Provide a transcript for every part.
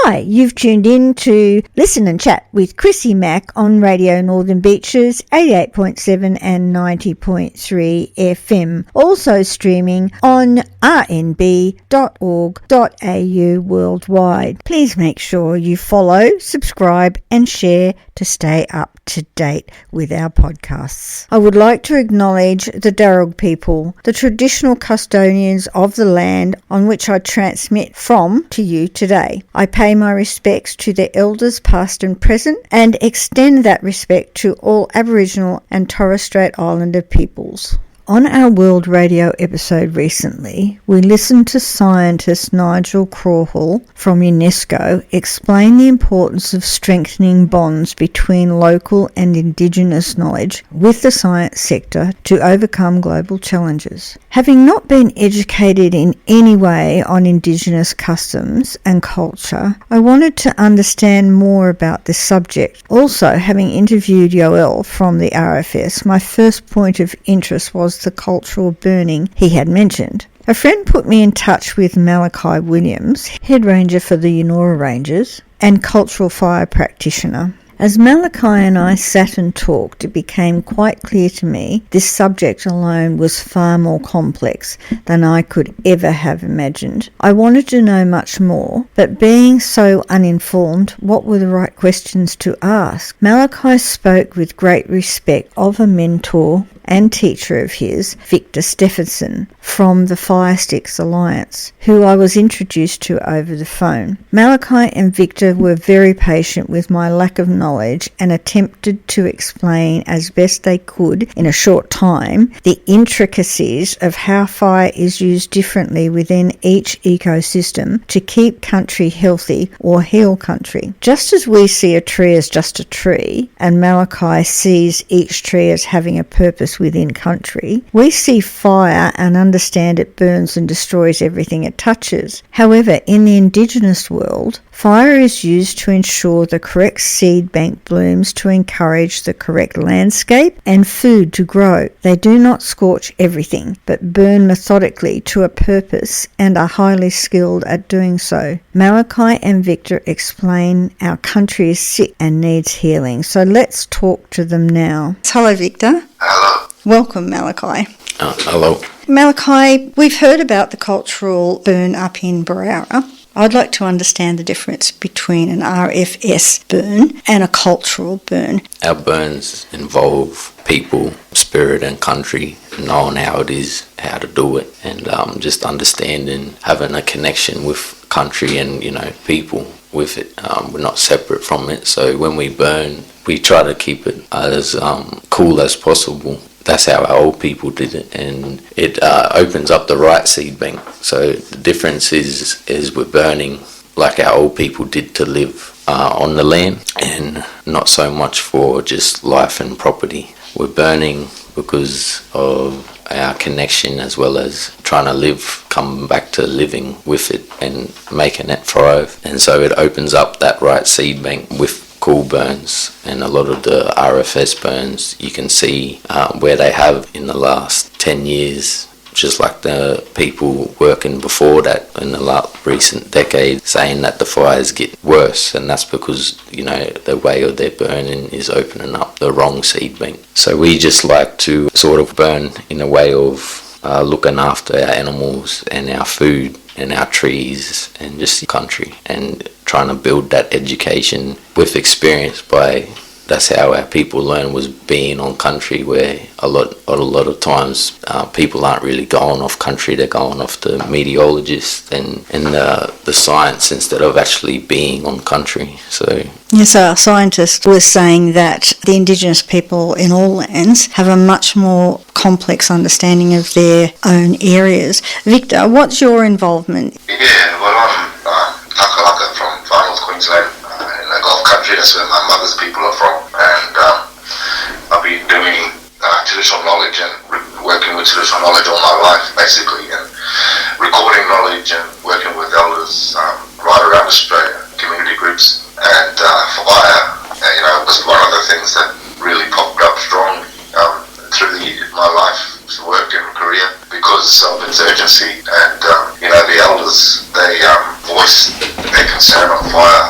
Hi, you've tuned in to Listen and Chat with Chrissy Mack on Radio Northern Beaches 88.7 and 90.3 FM. Also streaming on rnb.org.au worldwide. Please make sure you follow, subscribe and share to stay up to date with our podcasts. I would like to acknowledge the Darug people, the traditional custodians of the land on which I transmit from to you today. I pay my respects to their elders past and present and extend that respect to all Aboriginal and Torres Strait Islander peoples. On our World Radio episode recently, we listened to scientist Nigel Crawhall from UNESCO explain the importance of strengthening bonds between local and Indigenous knowledge with the science sector to overcome global challenges. Having not been educated in any way on Indigenous customs and culture, I wanted to understand more about this subject. Also, having interviewed Yoel from the RFS, my first point of interest was the cultural burning he had mentioned. A friend put me in touch with Malachi Williams, head ranger for the Yanoora Rangers and cultural fire practitioner. As Malachi and I sat and talked, it became quite clear to me this subject alone was far more complex than I could ever have imagined. I wanted to know much more, but being so uninformed, what were the right questions to ask? Malachi spoke with great respect of a mentor and teacher of his, Victor Stephenson, from the Fire Sticks Alliance, who I was introduced to over the phone. Malachi and Victor were very patient with my lack of knowledge and attempted to explain as best they could in a short time the intricacies of how fire is used differently within each ecosystem to keep country healthy or heal country. Just as we see a tree as just a tree, and Malachi sees each tree as having a purpose within country, we see fire and understand it burns and destroys everything it touches. However, in the Indigenous world, fire is used to ensure the correct seed bank blooms to encourage the correct landscape and food to grow. They do not scorch everything, but burn methodically to a purpose and are highly skilled at doing so. Malachi and Victor explain our country is sick and needs healing, so let's talk to them now. Hello, Victor. Hello. Welcome, Malachi. Hello. Malachi, we've heard about the cultural burn up in Barara. I'd like to understand the difference between an RFS burn and a cultural burn. Our burns involve people, spirit and country, knowing how it is, how to do it, and just understanding, having a connection with country and, people with it. We're not separate from it, so when we burn, we try to keep it as cool as possible. That's how our old people did it, and it opens up the right seed bank. So the difference is we're burning like our old people did to live on the land, and not so much for just life and property. We're burning because of our connection, as well as trying to come back to living with it and making it thrive. And so it opens up that right seed bank with cool burns, and a lot of the RFS burns you can see where they have in the last 10 years, just like the people working before that in the recent decade, saying that the fires get worse, and that's because the way of their burning is opening up the wrong seed bank. So we just like to sort of burn in a way of looking after our animals and our food and our trees and just the country, and trying to build that education with experience. That's how our people learn, was being on country, where a lot of times people aren't really going off country, they're going off the meteorologists and the science instead of actually being on country. So yes, our scientist was saying that the Indigenous people in all lands have a much more complex understanding of their own areas. Victor, what's your involvement? Yeah, well, I'm Takalaka from Far North Queensland, in the Gulf country. That's where my mother's people are from, and I've been doing traditional knowledge and working with traditional knowledge all my life, basically, and recording knowledge and working with elders right around Australia, community groups, and fire. Was one of the things that really popped up strong through my life's work and career, because of its urgency. And the elders, they voiced their concern on fire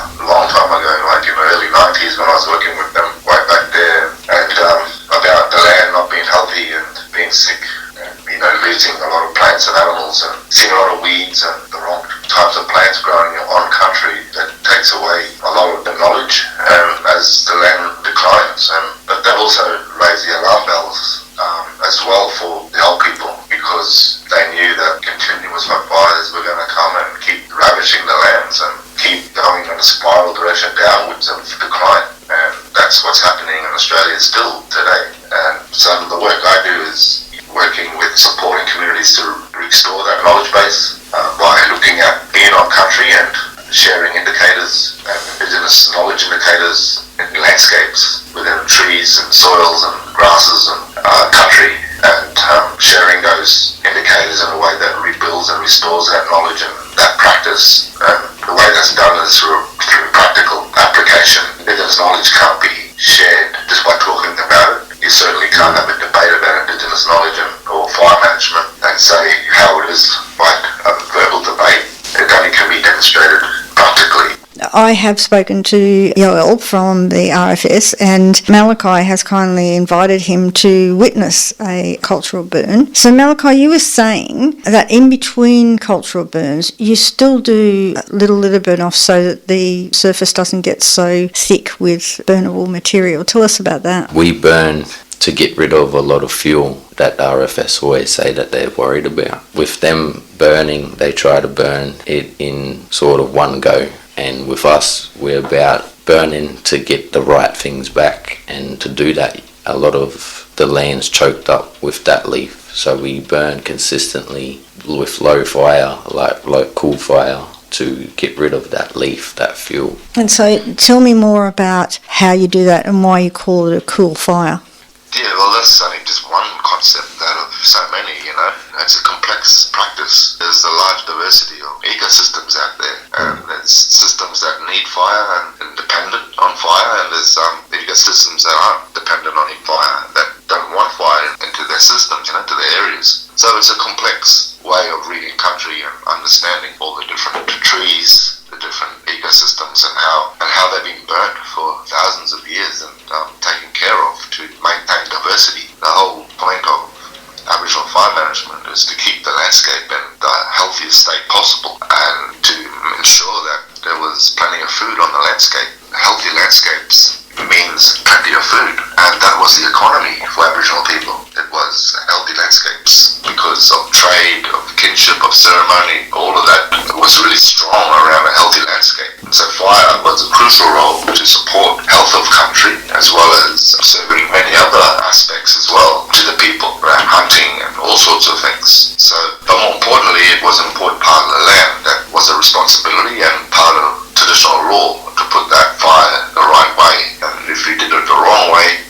a spiral direction downwards of decline. And that's what's happening in Australia still today. And so the work I do is working with supporting communities to restore that knowledge base by looking at being on country and sharing indicators and Indigenous knowledge indicators in landscapes within trees and soils and grasses and country, and sharing those indicators in a way that rebuilds and restores that knowledge and that practice. And the way that's done is through practical application. Indigenous knowledge can't be shared just by talking about it. You certainly can't have a debate about Indigenous knowledge or fire management and say how it is by a verbal debate. It only can be demonstrated practically. I have spoken to Yoel from the RFS, and Malachi has kindly invited him to witness a cultural burn. So Malachi, you were saying that in between cultural burns, you still do little litter burn off so that the surface doesn't get so thick with burnable material. Tell us about that. We burn to get rid of a lot of fuel that RFS always say that they're worried about. With them burning, they try to burn it in sort of one go. And with us, we're about burning to get the right things back. And to do that, a lot of the land's choked up with that leaf. So we burn consistently with low fire, like cool fire, to get rid of that leaf, that fuel. And so tell me more about how you do that and why you call it a cool fire. Yeah, well, that's only just one concept out of so many, you know. It's a complex practice. There's a large diversity of ecosystems out there, and there's systems that need fire and dependent on fire, and there's ecosystems that aren't dependent on fire, that don't want fire into their systems, you know, to their areas. So it's a complex way of reading country and understanding all the different trees, the different ecosystems, and how they've been burnt for thousands of years and taken care of to maintain diversity. The whole point of Aboriginal fire management is to keep the landscape in the healthiest state possible and to ensure that there was plenty of food on the landscape. Healthy landscapes means plenty of food, and that was the economy for Aboriginal people. It was healthy landscapes because of trade, of kinship, of ceremony. All of that was really strong around a healthy landscape. So fire was a crucial role to support health of country, as well as serving many other aspects as well to the people around hunting and all sorts of things. So, but more importantly, it was an important part of the land that was a responsibility and part of traditional law to put that fire the right way. And if you did it the wrong way,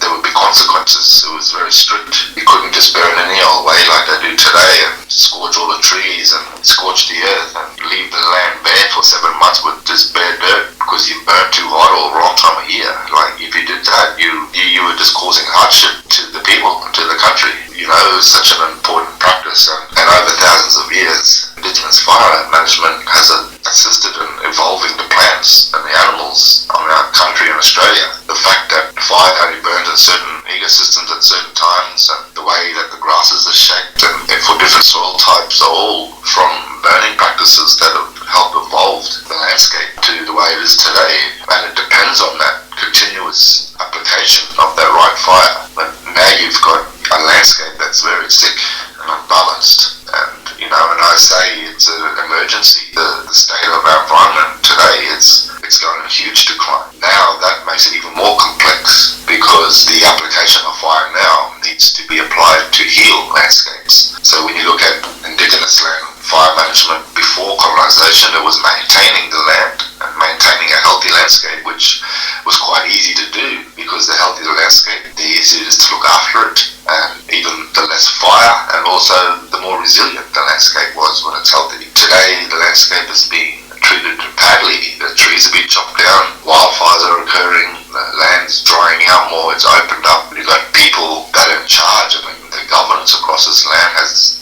there would be consequences. It was very strict. You couldn't just burn any old way like they do today and scorch all the trees and scorch the earth and leave the land bare for 7 months with just bare dirt because you burned too hot or wrong time of year. Like if you did that, you were just causing hardship to the people, to the country. You know, it was such an important practice, and over thousands of years, Indigenous fire management has assisted in evolving the plants and the animals on our country in Australia. The fact that fire only burns in certain ecosystems at certain times, and the way that the grasses are shaped and for different soil types are all from burning practices that have helped evolve the landscape to the way it is today. And it depends on that continuous application of that right fire. But now you've got a landscape that's very sick and unbalanced, and you know, and I say it's an emergency. The state of our environment today, it's going in huge decline. Now that makes it even more complex because the application of fire now needs to be applied to heal landscapes. So when you look at Indigenous land fire management before colonisation, it was maintaining the land and maintaining a healthy landscape, which was quite easy to do because the healthier the landscape, the easier it is to look after it, and even the less fire and also the more resilient the landscape was when it's healthy. Today the landscape is being treated badly. The trees are being chopped down, wildfires are occurring, the land's drying out more, it's opened up. You've got people that are in charge, and the governance across this land has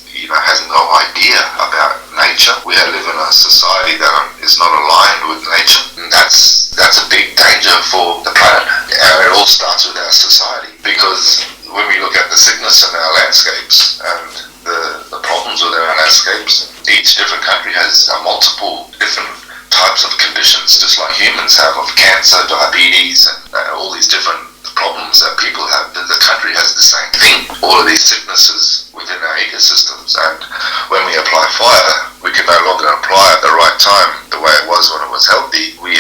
no idea about nature. We live in a society that is not aligned with nature, and that's a big danger for the planet. And it all starts with our society, because when we look at the sickness in our landscapes and the problems with our landscapes, each different country has multiple different types of conditions, just like humans have, of cancer, diabetes, and all these different problems that people have. The country has the same thing, all of these sicknesses within our ecosystems. And when we apply fire, we can no longer apply at the right time the way it was when it was healthy. We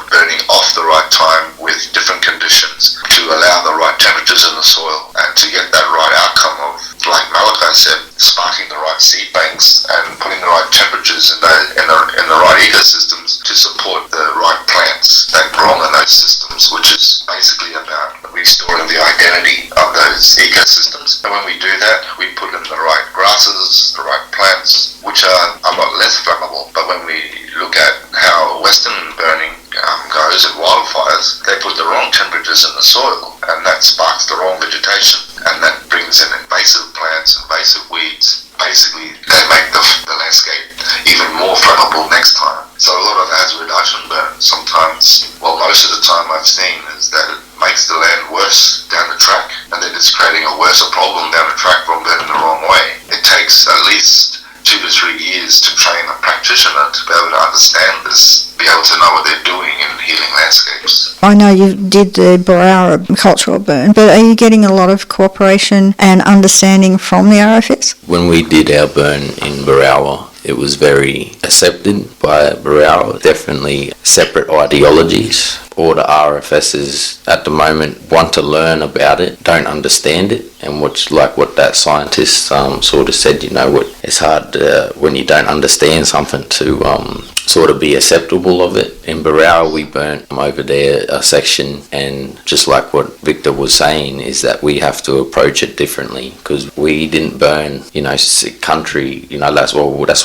burning off the right time with different conditions to allow the right temperatures in the soil and to get that right outcome of, like Malachi said, sparking the right seed banks and putting the right temperatures in the right ecosystems to support the right plants that grow in those systems, which is basically about restoring the identity of those ecosystems. And when we do that, we put in the right grasses, the right plants, which are a lot less flammable. But when we look at how Western burning goes and wildfires, they put the wrong temperatures in the soil, and that sparks the wrong vegetation, and that brings in invasive plants, invasive weeds. Basically, they make the landscape even more flammable next time. So a lot of hazard reduction burn sometimes, well, most of the time I've seen is that it makes the land worse down the track, and then it's creating a worse problem down the track from burning the wrong way. It takes at least 2 to 3 years to train a practitioner to be able to understand this, be able to know what they're doing in healing landscapes. I know you did the Barara cultural burn, but are you getting a lot of cooperation and understanding from the RFS? When we did our burn in Barawa, it was very accepted by Barawa. Definitely separate ideologies. All the RFSs at the moment want to learn about it, don't understand it, and what that scientist sort of said, it's hard when you don't understand something to sort of be acceptable of it. In Barawa, we burnt over there a section, and just like what Victor was saying, is that we have to approach it differently, because we didn't burn, sick country. That's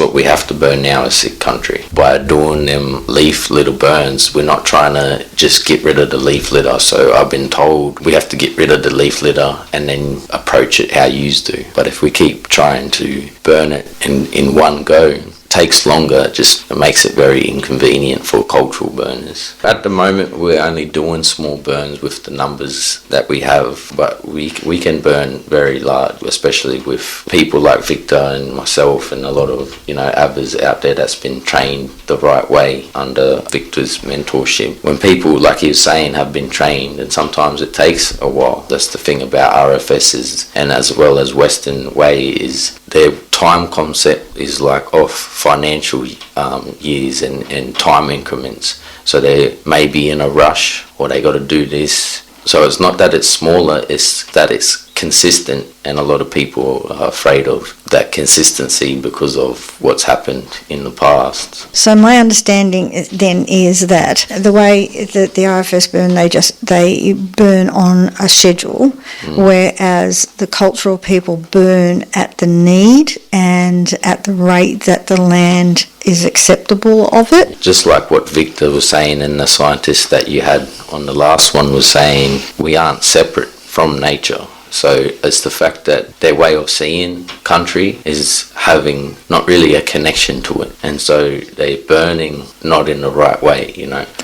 what we have to burn now, is sick country. By doing them leaf litter burns, we're not trying to just get rid of the leaf litter. So I've been told we have to get rid of the leaf litter and then approach it how you do. But if we keep trying to burn it in one go, takes longer, just makes it very inconvenient for cultural burners. At the moment, we're only doing small burns with the numbers that we have, but we can burn very large, especially with people like Victor and myself and a lot of Abbas out there that's been trained the right way under Victor's mentorship. When people, like he was saying, have been trained, and sometimes it takes a while. That's the thing about RFSs, and as well as Western way, is their time concept is like off financial years and time increments. So they may be in a rush, or they got to do this. So it's not that it's smaller, it's that it's consistent, and a lot of people are afraid of that consistency because of what's happened in the past. So my understanding then is that the way that the RFS burn, they burn on a schedule, whereas the cultural people burn at the need and at the rate that the land is acceptable of it. Just like what Victor was saying, and the scientist that you had on the last one was saying, we aren't separate from nature. So it's the fact that their way of seeing country is having not really a connection to it. And so they're burning not in the right way,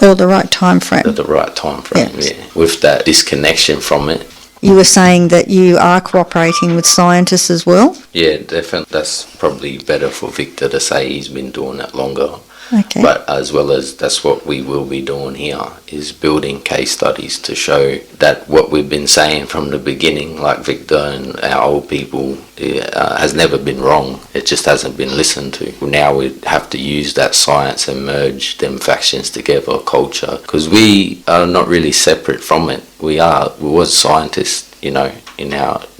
Or the right time frame. At the right time frame, Yes. yeah. With that disconnection from it. You were saying that you are cooperating with scientists as well? Yeah, definitely. That's probably better for Victor to say, he's been doing that longer. Okay. But as well as that's what we will be doing here, is building case studies to show that what we've been saying from the beginning, like Victor and our old people, has never been wrong. It just hasn't been listened to. Now we have to use that science and merge them factions together, culture, because we are not really separate from it. We was scientists,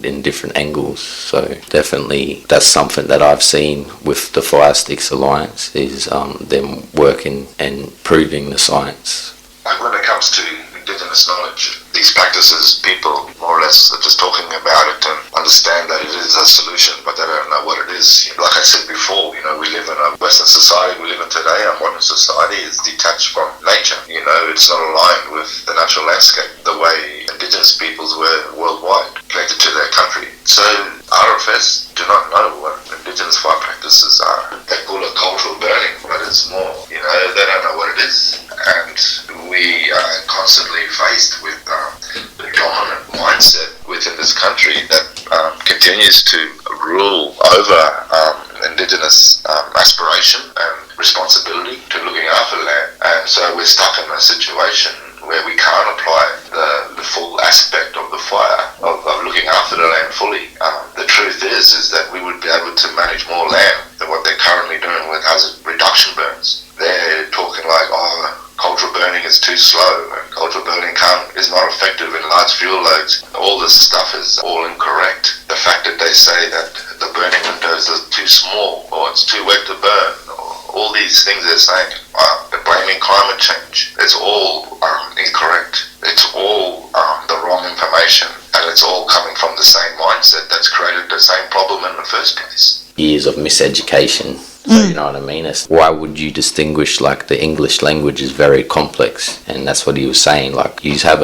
in different angles. So definitely that's something that I've seen with the Fire Sticks Alliance, is them working and proving the science. Like when it comes to Indigenous knowledge, these practices, people more or less are just talking about it and understand that it is a solution, but they don't know what it is. Like I said before, we live in a Western society, we live in today, a modern society is detached from nature. It's not aligned with the natural landscape the way Indigenous peoples were worldwide, connected to their country. So RFS do not know what Indigenous fire practices are. They call it cultural burning, but it's more, they don't know what it is. And we are constantly faced with the dominant mindset within this country that continues to rule over Indigenous aspiration and responsibility to looking after the land. And so we're stuck in a situation where we can't apply the full aspect of the fire, of looking after the land fully. The truth is that we would be able to manage more land than what they're currently doing with hazard reduction burns. They're talking like, cultural burning is is too slow, and cultural burning is not effective in large fuel loads. All this stuff is all incorrect. The fact that they say that the burning windows are too small, or it's too wet to burn, or all these things they're saying, they're blaming climate change. It's all incorrect. It's all the wrong information, and it's all coming from the same mindset that's created the same problem in the first place. Years of miseducation. So you know what I mean? Why would you distinguish, like, the English language is very complex, and that's what he was saying. Like, you have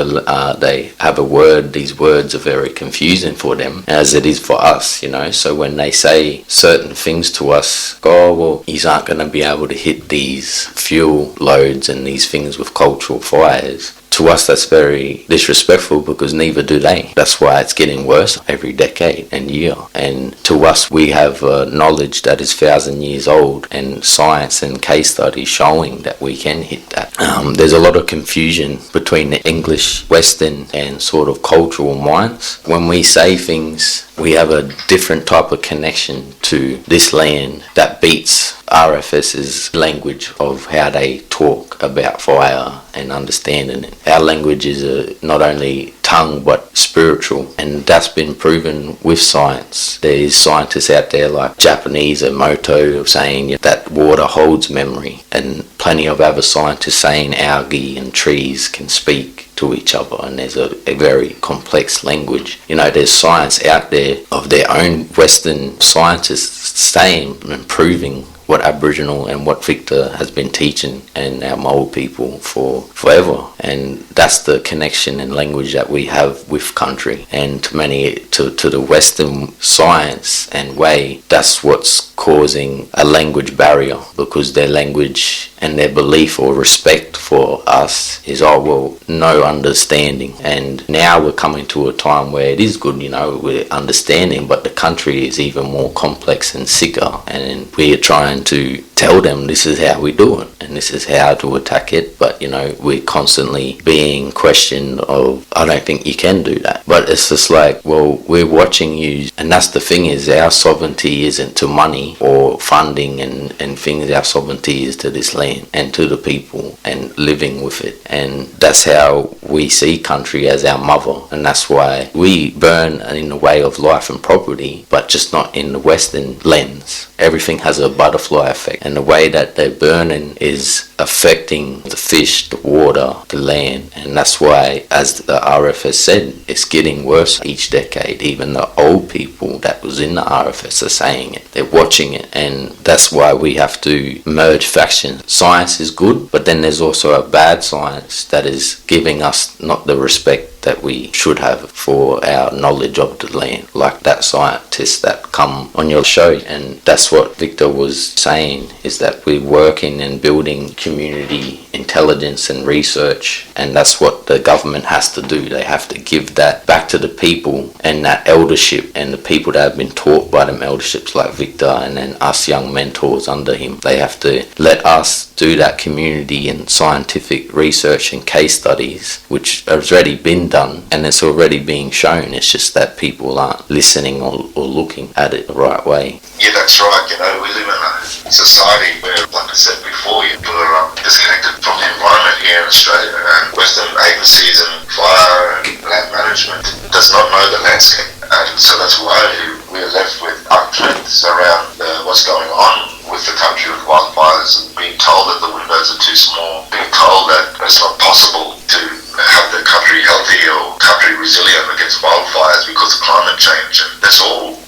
they have a word, these words are very confusing for them, as it is for us, you know. So when they say certain things to us, oh, well, you aren't going to be able to hit these fuel loads and these things with cultural fires. To us, that's very disrespectful, because neither do they. That's why it's getting worse every decade and year. And to us, we have knowledge that is 1,000 years old, and science and case studies showing that we can hit that. There's a lot of confusion between the English, Western, and sort of cultural minds. When we say things, we have a different type of connection to this land that beats RFS's language of how they talk about fire and understanding it. Our language is not only tongue but spiritual, and that's been proven with science. There's scientists out there like Japanese Emoto saying that water holds memory, and plenty of other scientists saying algae and trees can speak to each other, and there's a very complex language. You know, there's science out there of their own Western scientists saying and proving what Aboriginal and what Victor has been teaching and our Maori people for forever. And that's the connection and language that we have with country. And to the Western science and way, that's what's causing a language barrier, because their language and their belief or respect for us is, oh, well, no understanding. And now we're coming to a time where it is good, you know, we're understanding, but the country is even more complex and sicker, and we're trying to tell them this is how we do it and this is how to attack it, but you know, we're constantly being questioned of, I don't think you can do that. But it's just like, well, we're watching you, and that's the thing, is our sovereignty isn't to money or funding and things. Our sovereignty is to this land and to the people and living with it, and that's how we see country, as our mother. And that's why we burn in the way of life and property, but just not in the Western lens. Everything has a butterfly effect, and the way that they're burning is affecting the fish, the water, the land. And that's why, as the RFS said, it's getting worse each decade. Even the old people that was in the RFS are saying it. They're watching it, and that's why we have to merge factions. Science is good, but then there's also a bad science that is giving us not the respect that we should have for our knowledge of the land, like that scientist that come on your show. And that's what Victor was saying, is that we're working and building community intelligence and research, and that's what the government has to do. They have to give that back to the people, and that eldership, and the people that have been taught by them elderships like Victor, and then us young mentors under him. They have to let us do that community and scientific research and case studies, which has already been done and it's already being shown. It's just that people aren't listening or looking at it the right way. Yeah, that's right. You know, we live in a society where, like I said before, people are disconnected from the environment here in Australia, and Western agencies and fire and land management does not know the landscape. And so that's why we're left with untruths around what's going on with the country with wildfires, and being told that the windows are too small, being told that it's not possible to have the country healthy or country resilient against wildfires because of climate change. And that's all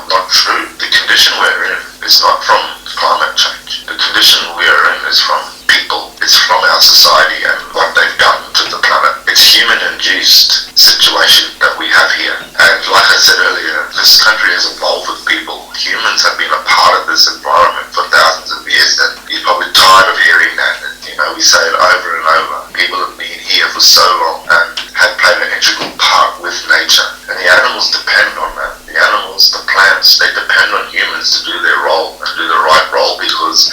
not true. The condition we're in is not from climate change. The condition we're in is from people. It's from our society and what they've done to the planet. It's human-induced situation that we have here. And like I said earlier, this country has evolved with people. Humans have been a part of this environment for thousands of years, and you're probably tired of hearing that. And, you know, we say it over and over. People have been here for so long and have played an integral part with nature. And the animals depend on that. The animals, the plants, they depend on humans to do their role, and do the right role, because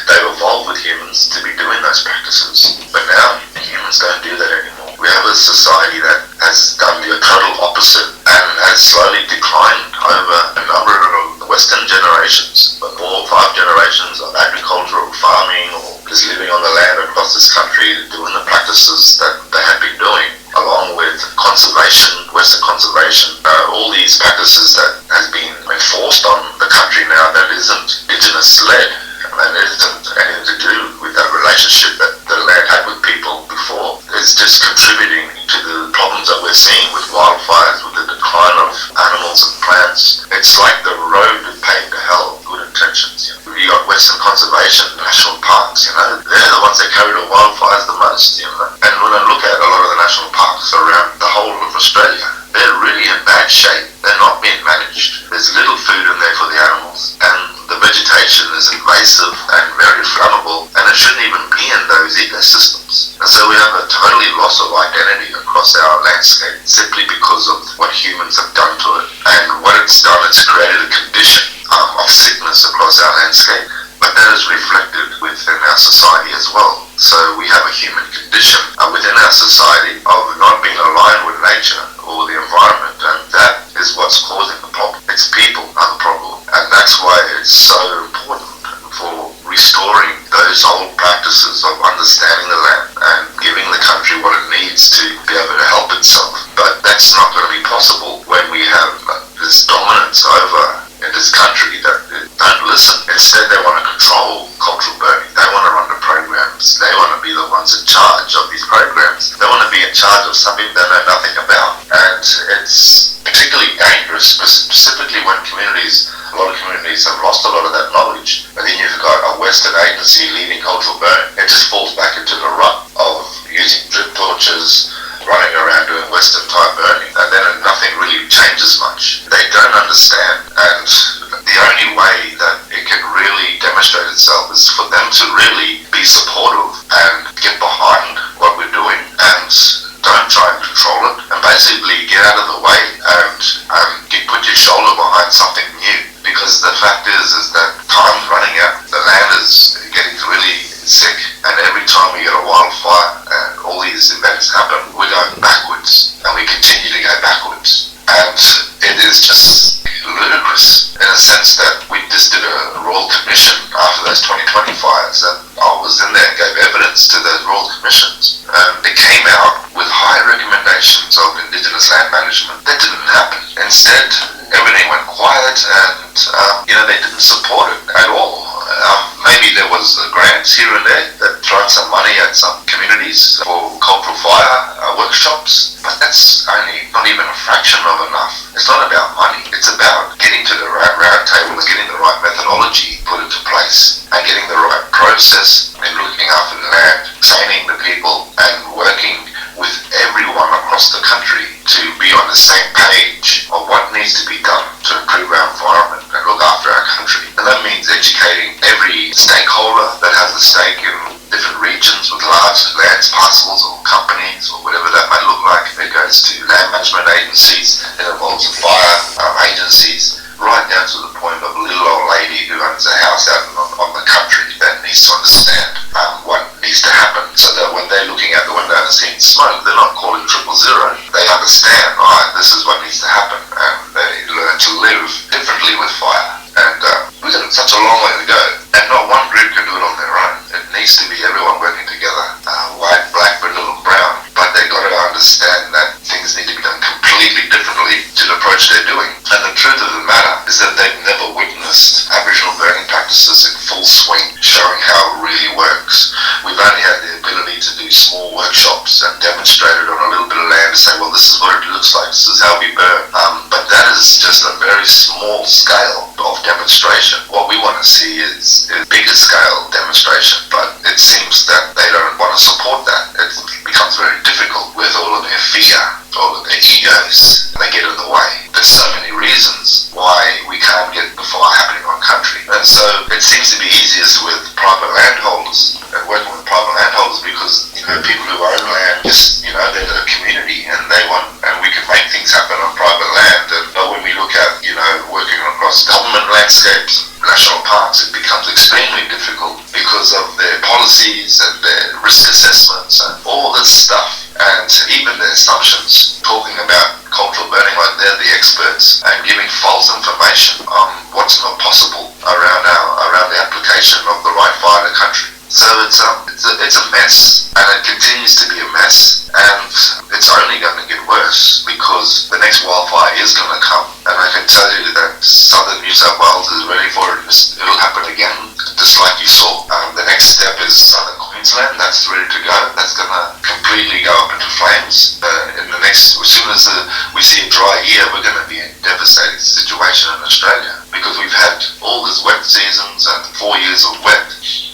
they've evolved with humans to be doing those practices. But now, humans don't do that anymore. We have a society that has done the total opposite and has slowly declined over a number of Western generations. But 4 or 5 generations of agricultural farming, or just living on the land across this country, doing the practice practices that they had been doing, along with conservation, Western conservation, all these practices that has been enforced on the country now that isn't Indigenous-led, and it isn't anything to do with that relationship that the land had with people before. It's just contributing to the problems that we're seeing with wildfires, with the decline of animals and plants. It's like the road paved to hell, good intentions. You got Western conservation, national parks, they're the ones that carry the wildfires the most, And when I look at a lot of the national parks around the whole of Australia, they're really in bad shape. They're not being managed. There's little food in there for the animals, and the vegetation is invasive and very flammable, and it shouldn't even be in those ecosystems. And so we have a totally loss of identity across our landscape simply because of what humans have done to it. And what it's done, it's created a condition of sickness across our landscape, but that is reflected within our society as well. So we have a human condition within our society of not being aligned with nature or the environment, and that is what's causing the problem. It's people are the problem, and that's why it's so important for restoring those old practices of understanding the land and giving the country what it needs to be able to help itself. But that's not going to be possible when we have this dominance over in this country that don't listen. Instead, they want to control cultural burning. They want to run the programs. They want to be the ones in charge of these programs. They want to be in charge of something they know nothing about. And it's particularly dangerous, specifically when a lot of communities have lost a lot of that knowledge. And then you've got a Western agency leading cultural burning. It just falls back into the rut of using drip torches, running around doing Western type burning, and then nothing really changes much. They don't understand, and the only way that it can really demonstrate itself is for them to really be supportive and get behind what we're doing and don't try and control it, and basically get out of the way and put your shoulder behind something new. Because the fact is that time's running out, the land is getting really sick, and every time we get a wildfire and all these events happen, we're going backwards, and we continue to go backwards. And it is just ludicrous in a sense that we just did a Royal Commission after those 2020 fires, and I was in there and gave evidence to those Royal Commissions. It came out with high recommendations of Indigenous land management. That didn't happen. Instead, everything went quiet, and they didn't support it at all. Maybe there was grants here and there that thrown some money at some communities for cultural fire workshops, but that's only not even a fraction of enough. It's not about money. It's about getting to the right round table and getting the right methodology put into place and getting the right process in looking after the land, training the people, and working with everyone across the country to be on the same page of what needs to be done to improve our environment and look after our country. And that means educating every stakeholder that has a stake in different regions with large land parcels or companies or whatever that might look like. It goes to land management agencies, it involves fire agencies, right down to the point of a little old lady who owns a house out on the country that needs to understand what needs to happen, so that when they're looking out the window and seeing smoke, they're not calling 000. They understand, this is what needs to happen, and they learn to live differently with fire. And we've got such a long way to go, and not one group can do it on their own. It needs to be everyone working together, white, black, middle, and brown. But they've got to understand that things need to be done completely differently to the approach they're doing. And the truth of the matter is that they've never witnessed Aboriginal burning practices in full swing, showing how it really works. We've only had the ability to do small workshops and demonstrate it on a little bit of land to say, well, this is what it looks like, this is how we burn. But that is just a very small scale of demonstration. What we want to see is bigger scale demonstration, but it seems that they don't want to support that. It becomes very difficult with all of their fear, all of their egos, and they get in the way. There's so many reasons why we can't get the fire happening on country. And so it seems to be easiest with private landholders and working with private landholders because, people who own land just, they're a community and and we can make things happen on private land. But when we look at, working across government landscapes, national parks, it becomes extremely difficult because of their policies and their risk assessments and all this stuff, and even their assumptions, talking about cultural burning like they're the experts and giving false information on what's not possible around the application of the right fire to country. So it's a mess, and it continues to be a mess, and it's only going to get worse because the next wildfire is going to come, and I can tell you that southern New South Wales is ready for it. It'll happen again, just like you saw. The next step is southern Queensland. That's ready to go. That's going to completely go up into flames. As soon as we see a dry year, we're going to be in a devastating situation in Australia because we've had all these wet seasons and 4 years of wet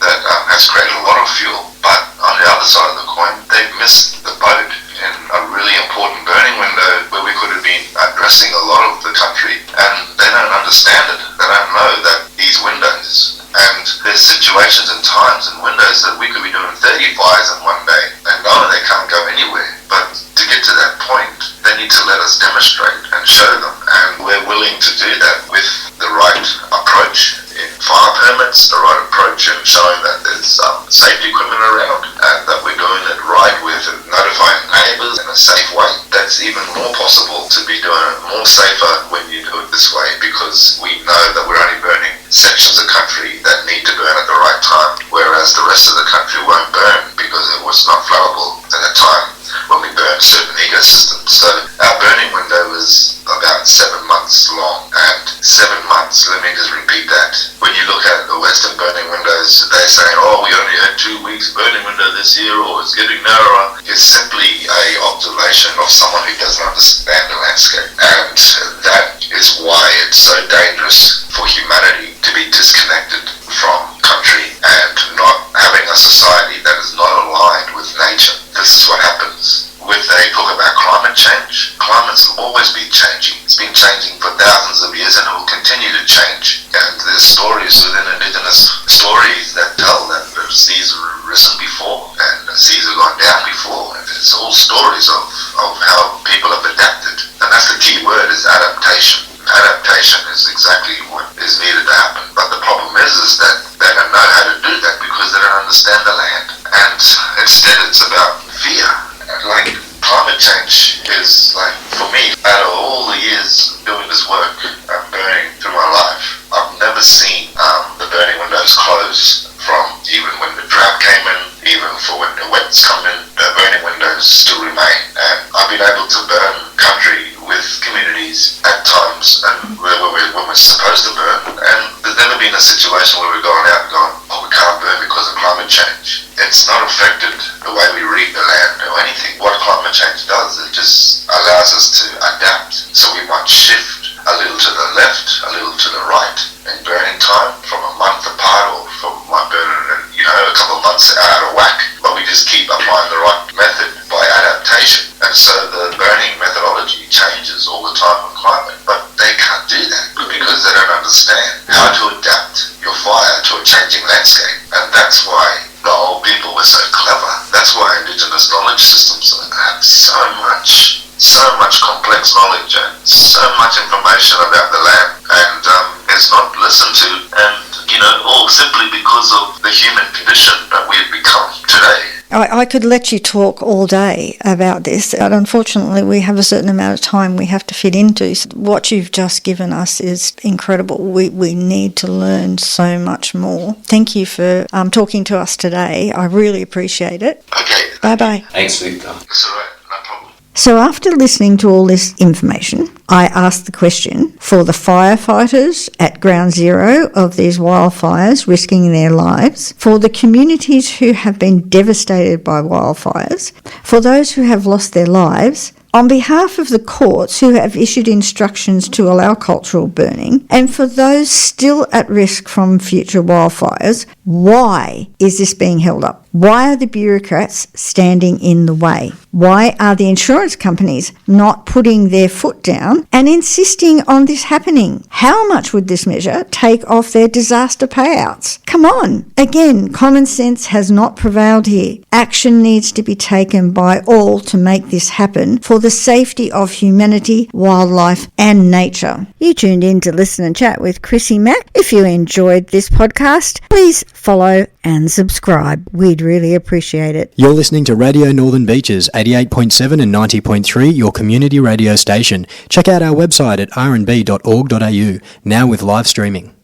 that has created a lot of fuel. But on the other side of the coin, they've missed the boat in a really important burning window where we could have been addressing a lot of the country, and they don't understand it. They don't know that these windows, and there's situations and times and windows that we could be doing 30 fires in one day, and no, they can't go anywhere. But to get to that point, they need to let us demonstrate and show them, and we're willing to do that with the right approach in fire permits, the right approach in showing that there's safety equipment around, and that we're doing it right with notifying neighbours in a safe way. That's even more possible to be doing it more safer when you do it this way, because we know that we're only burning sections of country that need to burn at the right time, whereas the rest of the country won't burn because it was not flammable at the time when we burn certain ecosystems. So our burning window is about 7 months long, and 7 months, let me just repeat that. When you look at the Western burning windows, they're saying, oh, we only had 2 weeks burning window this year, or it's getting narrower. It's simply a observation of someone who doesn't understand the landscape, and that is why it's so dangerous for humanity to be disconnected from country and not having a society that is not aligned with nature. This is what happens. They talk about climate change. Climate's always been changing. It's been changing for thousands of years, and it will continue to change. And there's stories within Indigenous stories that tell that the seas have risen before and the seas have gone down before. And it's all stories of how people have adapted. And that's the key word, is adaptation. Adaptation is exactly what is needed to happen. But the problem is that they don't know how to do that because they don't understand the land. And instead it's about fear. Like, climate change is, like, for me, out of all the years doing this work and burning through my life, I've never seen the burning windows close from even when the drought came in, even for when the wets come in, the burning windows still remain. And I've been able to burn country with communities at times and when we're supposed to burn. And there's never been a situation where we're going out and going, oh, we can't burn because of climate change. It's not affected the way we read the land or anything. What climate change does, it just allows us to adapt. So we might shift a little to the left, a little to the right in burning time from a month apart, or from my burning, a couple of months out of whack. But we just keep applying the right method by adaptation. And so the burning methodology changes all the time with climate. But they can't do that because they don't understand how to adapt your fire to a changing landscape. And that's why the old people were so clever. That's why Indigenous knowledge systems have so much complex knowledge and so much information about the land, and it's not listened to, and all simply because of the human condition that we've become today. I could let you talk all day about this, but unfortunately we have a certain amount of time we have to fit into. So what you've just given us is incredible. We need to learn so much more. Thank you for talking to us today. I really appreciate it. Okay. Bye-bye. Thanks, Victor. It's all right. No problem. So after listening to all this information, I asked the question for the firefighters at ground zero of these wildfires risking their lives, for the communities who have been devastated by wildfires, for those who have lost their lives, on behalf of the courts who have issued instructions to allow cultural burning, and for those still at risk from future wildfires, why is this being held up? Why are the bureaucrats standing in the way? Why are the insurance companies not putting their foot down and insisting on this happening? How much would this measure take off their disaster payouts? Come on. Again, common sense has not prevailed here. Action needs to be taken by all to make this happen for the safety of humanity, wildlife and nature. You tuned in to Listen and Chat with Chrissy Mack. If you enjoyed this podcast, please follow and subscribe. We'd really appreciate it. You're listening to Radio Northern Beaches 88.7 and 90.3, your community radio station. Check out our website at rnb.org.au, now with live streaming.